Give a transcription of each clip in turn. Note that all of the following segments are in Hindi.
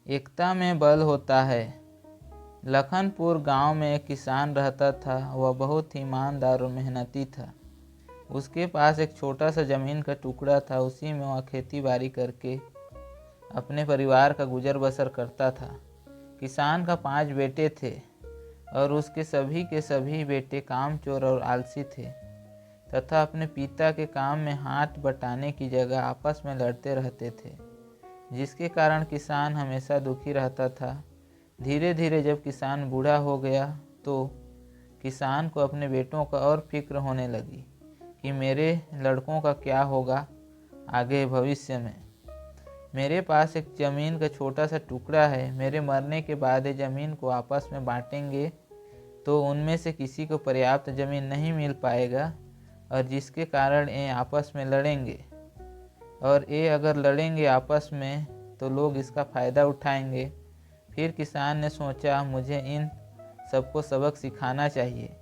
एकता में बल होता है। लखनपुर गांव में एक किसान रहता था। वह बहुत ही ईमानदार और मेहनती था। उसके पास एक छोटा सा ज़मीन का टुकड़ा था। उसी में वह खेती बाड़ी करके अपने परिवार का गुजर बसर करता था। किसान का 5 बेटे थे और उसके सभी के सभी बेटे कामचोर और आलसी थे तथा अपने पिता के काम में हाथ बटाने की जगह आपस में लड़ते रहते थे, जिसके कारण किसान हमेशा दुखी रहता था। धीरे धीरे जब किसान बूढ़ा हो गया तो किसान को अपने बेटों का और फिक्र होने लगी कि मेरे लड़कों का क्या होगा आगे भविष्य में। मेरे पास एक ज़मीन का छोटा सा टुकड़ा है। मेरे मरने के बाद ये ज़मीन को आपस में बांटेंगे तो उनमें से किसी को पर्याप्त ज़मीन नहीं मिल पाएगा और जिसके कारण ये आपस में लड़ेंगे और ये अगर लड़ेंगे आपस में तो लोग इसका फ़ायदा उठाएंगे। फिर किसान ने सोचा मुझे इन सबको सबक सिखाना चाहिए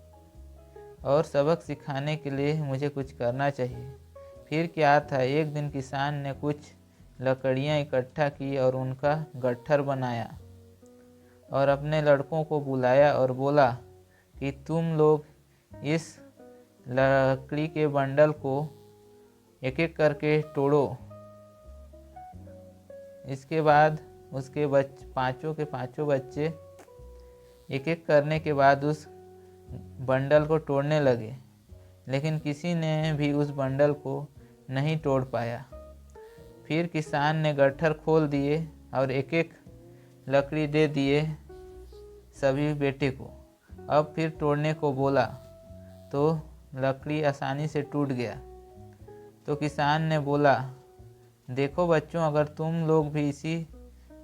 और सबक सिखाने के लिए मुझे कुछ करना चाहिए। फिर क्या था, एक दिन किसान ने कुछ लकड़ियाँ इकट्ठा की और उनका गट्ठर बनाया और अपने लड़कों को बुलाया और बोला कि तुम लोग इस लकड़ी के बंडल को एक एक करके तोड़ो। इसके बाद उसके पांचों के पांचों बच्चे एक एक करने के बाद उस बंडल को तोड़ने लगे, लेकिन किसी ने भी उस बंडल को नहीं तोड़ पाया। फिर किसान ने गट्ठर खोल दिए और एक एक लकड़ी दे दिए सभी बेटे को। अब फिर तोड़ने को बोला तो लकड़ी आसानी से टूट गया। तो किसान ने बोला, देखो बच्चों, अगर तुम लोग भी इसी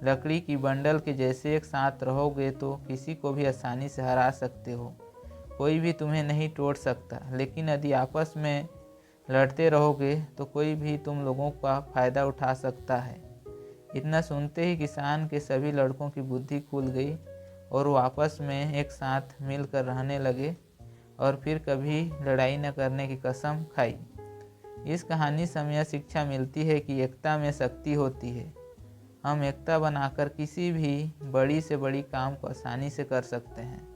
लकड़ी की बंडल के जैसे एक साथ रहोगे तो किसी को भी आसानी से हरा सकते हो। कोई भी तुम्हें नहीं तोड़ सकता। लेकिन यदि आपस में लड़ते रहोगे तो कोई भी तुम लोगों का फ़ायदा उठा सकता है। इतना सुनते ही किसान के सभी लड़कों की बुद्धि खुल गई और वो आपस में एक साथ मिलकर रहने लगे और फिर कभी लड़ाई न करने की कसम खाई। इस कहानी से हमें यह शिक्षा मिलती है कि एकता में शक्ति होती है। हम एकता बनाकर किसी भी बड़ी से बड़ी काम को आसानी से कर सकते हैं।